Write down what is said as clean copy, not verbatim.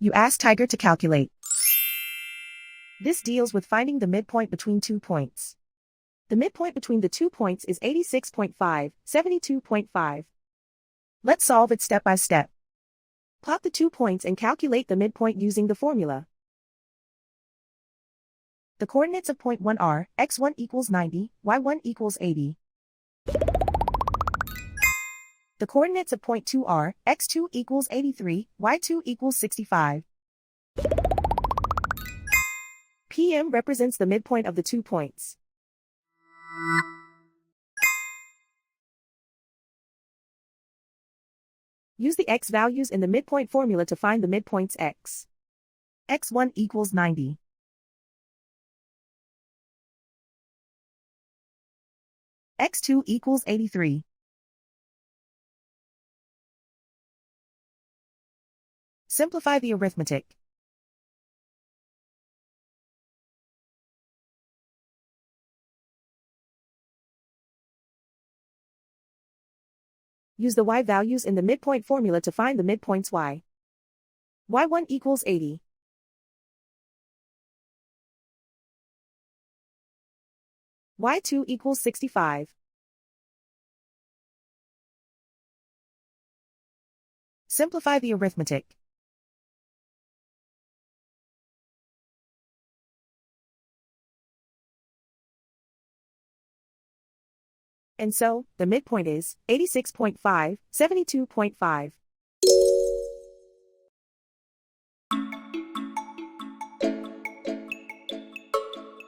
You ask Tiger to calculate. This deals with finding the midpoint between 2 points. The midpoint between the 2 points is 86.5, 72.5. Let's solve it step by step. Plot the 2 points and calculate the midpoint using the formula. The coordinates of point 1 are x1 equals 90, y1 equals 80. The coordinates of point 2 are x2 equals 83, y2 equals 65. PM represents the midpoint of the 2 points. Use the x values in the midpoint formula to find the midpoints x. x1 equals 90. x2 equals 83. Simplify the arithmetic. Use the y values in the midpoint formula to find the midpoints y. y1 equals 80. y2 equals 65. Simplify the arithmetic. And so, the midpoint is 86.5, 72.5.